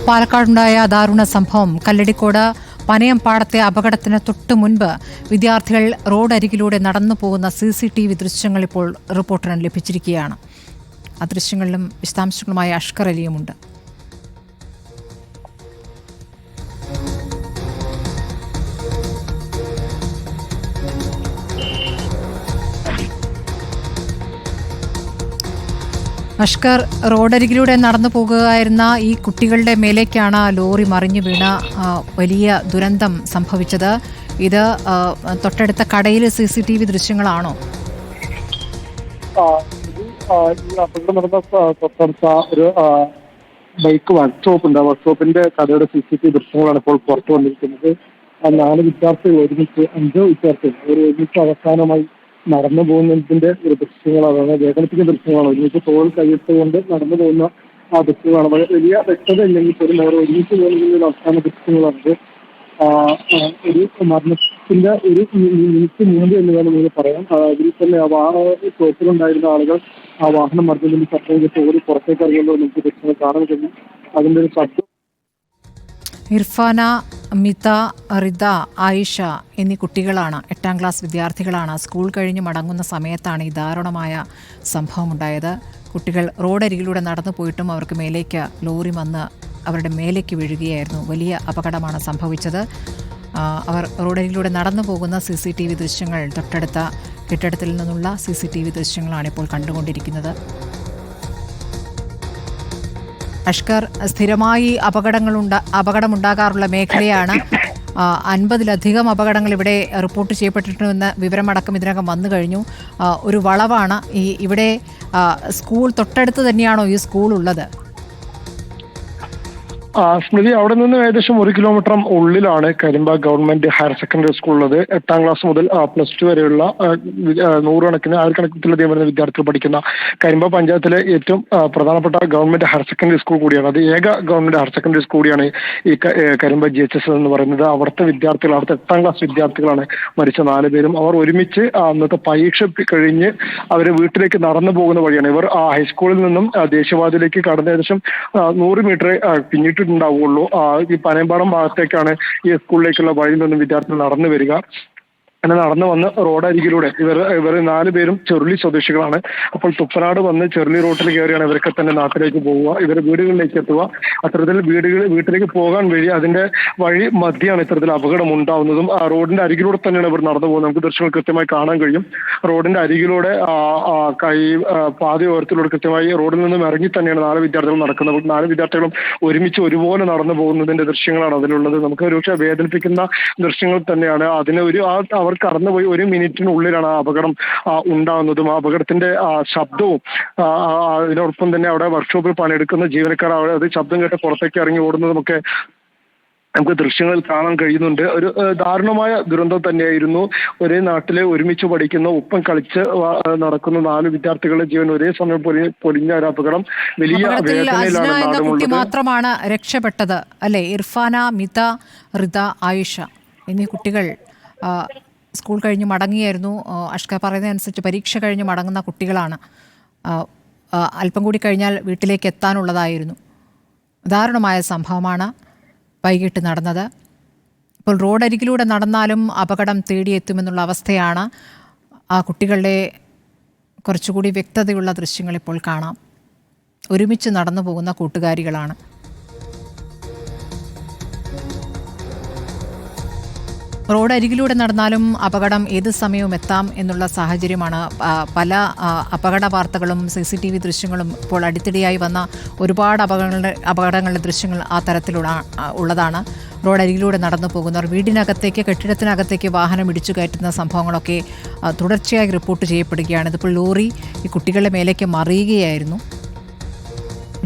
പാലക്കാടുണ്ടായ ദാരുണ സംഭവം. കല്ലടിക്കോട് പനയംപാടത്തെ അപകടത്തിന് തൊട്ടു മുൻപ് വിദ്യാർത്ഥികൾ റോഡരികിലൂടെ നടന്നു പോകുന്ന CCTV ദൃശ്യങ്ങൾ ഇപ്പോൾ റിപ്പോർട്ടറിന് ലഭിച്ചിരിക്കുകയാണ്. ആ ദൃശ്യങ്ങളിലും വിശദാംശങ്ങളുമായി അഷ്കർ അലിയുമുണ്ട്. അഷ്കർ, റോഡരികിലൂടെ നടന്നു പോകുകയായിരുന്ന ഈ കുട്ടികളുടെ മേലേക്കാണ് ലോറി മറിഞ്ഞു വീണ വലിയ ദുരന്തം സംഭവിച്ചത്. ഇത് തൊട്ടടുത്ത കടയിലെ CCTV ദൃശ്യങ്ങളാണോ? ഈ അപകടം നടന്ന തൊട്ടടുത്ത ഒരു ബൈക്ക് വർക്ക്ഷോപ്പ് ഉണ്ട്. വർക്ക്ഷോപ്പിന്റെ കടയുടെ CCTV ദൃശ്യങ്ങളാണ് ഇപ്പോൾ പുറത്തു വന്നിരിക്കുന്നത്. 4 വിദ്യാർത്ഥികൾ ഒരുമിച്ച് 5 വിദ്യാർത്ഥികൾ ഒരുമിച്ച് അവസാനമായി നടന്നു പോകുന്നതിന്റെ ഒരു ദൃശ്യങ്ങളാണ്, വേദനിപ്പിക്കുന്ന ദൃശ്യങ്ങളാണ്. ഒരുമിച്ച് തോൾ കയ്യെത്തുകൊണ്ട് നടന്നു പോകുന്ന ആ ദൃശ്യങ്ങളാണ്. വലിയ വ്യക്തത ഇല്ലെങ്കിൽ പോലും അവർ ഒരുമിച്ച് പോകുന്നതിന്റെ ഒരു അവസാന ദൃശ്യങ്ങളാണ്. ഒരു മരണത്തിന്റെ ഒരു മിനിറ്റ് മുമ്പ് എന്ന് വേണമെങ്കിൽ പറയാം. ഇതിൽ തന്നെ ഷോപ്പിലുണ്ടായിരുന്ന ആളുകൾ ആ വാഹനം മറിഞ്ഞതിന് ശബ്ദം തോറി പുറത്തേക്ക് ഇറങ്ങുമ്പോൾ നമുക്ക് ദൃശ്യങ്ങൾ കാണാൻ കഴിയും. അതിന്റെ ഒരു ശബ്ദം. ഇർഫാന, മിത, റിദ, ആയിഷ എന്നീ കുട്ടികളാണ്, 8ാം ക്ലാസ് വിദ്യാർത്ഥികളാണ്. സ്കൂൾ കഴിഞ്ഞ് മടങ്ങുന്ന സമയത്താണ് ഈ ദാരുണമായ സംഭവമുണ്ടായത്. കുട്ടികൾ റോഡരികിലൂടെ നടന്നു പോയിട്ടും അവർക്ക് മേലേക്ക് ലോറി വന്ന് അവരുടെ മേലേക്ക് വീഴുകയായിരുന്നു. വലിയ അപകടമാണ് സംഭവിച്ചത്. അവർ റോഡരികിലൂടെ നടന്നു പോകുന്ന CCTV ദൃശ്യങ്ങൾ, തൊട്ടടുത്ത കെട്ടിടത്തിൽ നിന്നുള്ള CCTV ദൃശ്യങ്ങളാണ് ഇപ്പോൾ കണ്ടുകൊണ്ടിരിക്കുന്നത്. അഷ്കർ, സ്ഥിരമായി അപകടമുണ്ടാകാറുള്ള മേഖലയാണ്. 50-ലധികം അപകടങ്ങൾ ഇവിടെ റിപ്പോർട്ട് ചെയ്യപ്പെട്ടിട്ടുണ്ടെന്ന വിവരമടക്കം ഇതിനകം വന്നു കഴിഞ്ഞു. ഒരു വളവാണ് ഇവിടെ. സ്കൂൾ തൊട്ടടുത്ത് തന്നെയാണോ ഈ സ്കൂൾ ഉള്ളത്? സ്മൃതി, അവിടെ നിന്ന് ഏകദേശം 1 കിലോമീറ്റർ ഉള്ളിലാണ് Karimba government higher secondary school ഉള്ളത്. 8ാം ക്ലാസ് മുതൽ +2 വരെയുള്ള 100-കണക്കിലധികം വരുന്ന വിദ്യാർത്ഥികൾ പഠിക്കുന്ന കരിമ്പ പഞ്ചായത്തിലെ ഏറ്റവും പ്രധാനപ്പെട്ട ഗവൺമെന്റ് ഹയർ സെക്കൻഡറി സ്കൂൾ കൂടിയാണ്. അത് ഏക ഗവൺമെന്റ് ഹയർ സെക്കൻഡറി സ്കൂൾ കൂടിയാണ് ഈ കരിമ്പ GHS എന്ന് പറയുന്നത്. അവിടുത്തെ 8ാം ക്ലാസ് വിദ്യാർത്ഥികളാണ് മരിച്ച 4 പേരും. അവർ ഒരുമിച്ച് അന്നത്തെ പരീക്ഷ കഴിഞ്ഞ് അവർ വീട്ടിലേക്ക് നടന്നു പോകുന്ന വഴിയാണ്. ഇവർ ഹൈസ്കൂളിൽ നിന്നും ദേശീയപാതയിലേക്ക് കടന്ന് ഏകദേശം 100 മീറ്റർ പിന്നിട്ട് ഉണ്ടാവുള്ളൂ. ഈ പനയമ്പാടം ഭാഗത്തേക്കാണ് ഈ സ്കൂളിലേക്കുള്ള വഴിയിൽ നിന്നും വിദ്യാർത്ഥികൾ നടന്നു വരിക. അങ്ങനെ നടന്നു വന്ന് റോഡരികിലൂടെ ഇവർ 4 പേരും ചെറുളി സ്വദേശികളാണ്. അപ്പോൾ തുപ്പനാട് വന്ന് ചെറുളി റോട്ടിൽ കയറിയാണ് ഇവരൊക്കെ തന്നെ നാട്ടിലേക്ക് പോവുക, ഇവർ വീടുകളിലേക്ക് എത്തുക. അത്തരത്തിൽ വീട്ടിലേക്ക് പോകാൻ വഴി അതിന്റെ വഴി മധ്യമാണ് ഇത്തരത്തിൽ അപകടം ഉണ്ടാവുന്നതും. ആ റോഡിന്റെ അരികിലൂടെ തന്നെയാണ് ഇവർ നടന്നു പോകുന്നത്. നമുക്ക് ദൃശ്യങ്ങൾ കൃത്യമായി കാണാൻ കഴിയും. റോഡിന്റെ അരികിലൂടെ പാതയോരത്തിലൂടെ കൃത്യമായി റോഡിൽ നിന്നും ഇറങ്ങി തന്നെയാണ് 4 വിദ്യാർത്ഥികൾ നടക്കുന്നത്. 4 വിദ്യാർത്ഥികളും ഒരുമിച്ച് ഒരുപോലെ നടന്നു പോകുന്നതിന്റെ ദൃശ്യങ്ങളാണ് അതിലുള്ളത്. നമുക്ക് ഒരുപക്ഷെ വേദനിപ്പിക്കുന്ന ദൃശ്യങ്ങൾ തന്നെയാണ്. അതിന് അവർ കടന്നുപോയി 1 മിനിറ്റിനുള്ളിലാണ് ആ അപകടം ഉണ്ടാകുന്നതും ആ അപകടത്തിന്റെ ശബ്ദവും അതിനോടൊപ്പം തന്നെ അവിടെ വർക്ക്ഷോപ്പിൽ പണിയെടുക്കുന്ന ജീവനക്കാർ അത് ശബ്ദം കേട്ട് പുറത്തേക്ക് ഇറങ്ങി ഓടുന്നതുമൊക്കെ നമുക്ക് ദൃശ്യങ്ങളിൽ കാണാൻ കഴിയുന്നുണ്ട്. ഒരു ദാരുണമായ ദുരന്തം തന്നെയായിരുന്നു. ഒരേ നാട്ടിലെ ഒരുമിച്ച് പഠിക്കുന്ന ഒപ്പം കളിച്ച് നടക്കുന്ന 4 വിദ്യാർത്ഥികളുടെ ജീവൻ ഒരേ സമയം പൊലിഞ്ഞ ഒരു അപകടം. വലിയ വേദനയിലാണ് കുട്ടി മാത്രമാണ് രക്ഷപ്പെട്ടത് അല്ലെ? ഇർഫാന, മിത, റിദ, ആയിഷ എന്നീ കുട്ടികൾ സ്കൂൾ കഴിഞ്ഞ് മടങ്ങിയായിരുന്നു. അഷ്ക പറയുന്നതനുസരിച്ച് പരീക്ഷ കഴിഞ്ഞ് മടങ്ങുന്ന കുട്ടികളാണ്. അല്പം കൂടി കഴിഞ്ഞാൽ വീട്ടിലേക്ക് എത്താനുള്ളതായിരുന്നു. ദാരുണമായ സംഭവമാണ് വൈകിട്ട് നടന്നത്. ഇപ്പോൾ റോഡരികിലൂടെ നടന്നാലും അപകടം തേടിയെത്തുമെന്നുള്ള അവസ്ഥയാണ്. ആ കുട്ടികളുടെ കുറച്ചുകൂടി വ്യക്തതയുള്ള ദൃശ്യങ്ങൾ ഇപ്പോൾ കാണാം. ഒരുമിച്ച് നടന്നു പോകുന്ന കൂട്ടുകാരികളാണ്. റോഡരികിലൂടെ നടന്നാലും അപകടം ഏത് സമയവും എത്താം എന്നുള്ള സാഹചര്യമാണ്. പല അപകട വാർത്തകളും CCTV ദൃശ്യങ്ങളും ഇപ്പോൾ അടുത്തിടെയായി വന്ന ഒരുപാട് അപകടങ്ങളുടെ ദൃശ്യങ്ങൾ ആ ഉള്ളതാണ്. റോഡരികിലൂടെ നടന്നു പോകുന്നവർ വീടിനകത്തേക്ക്, കെട്ടിടത്തിനകത്തേക്ക് വാഹനം ഇടിച്ചു കയറ്റുന്ന സംഭവങ്ങളൊക്കെ തുടർച്ചയായി റിപ്പോർട്ട് ചെയ്യപ്പെടുകയാണ്. ഇതിപ്പോൾ ലോറി ഈ കുട്ടികളുടെ മേലേക്ക് മറിയുകയായിരുന്നു.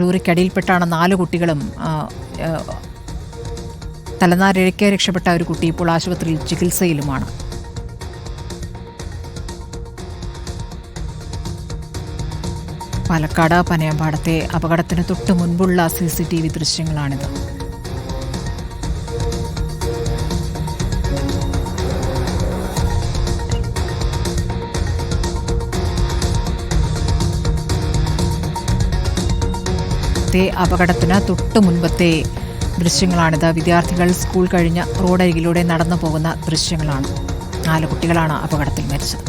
ലോറിക്കടിയിൽപ്പെട്ടാണ് 4 കുട്ടികളും തലനാരിഴയ്ക്ക് രക്ഷപ്പെട്ട ഒരു കുട്ടി ഇപ്പോൾ ആശുപത്രിയിൽ ചികിത്സയിലുമാണ്. പാലക്കാട് പനയമ്പാടത്തെ അപകടത്തിന് തൊട്ട് മുൻപുള്ള CCTV ദൃശ്യങ്ങളാണിത്. ഇന്നത്തെ അപകടത്തിന് തൊട്ടു മുൻപത്തെ ദൃശ്യങ്ങളാണിത്. വിദ്യാർത്ഥികൾ സ്കൂൾ കഴിഞ്ഞ് റോഡരികിലൂടെ നടന്നു പോകുന്ന ദൃശ്യങ്ങളാണ്. 4 കുട്ടികളാണ് അപകടത്തിൽ മരിച്ചത്.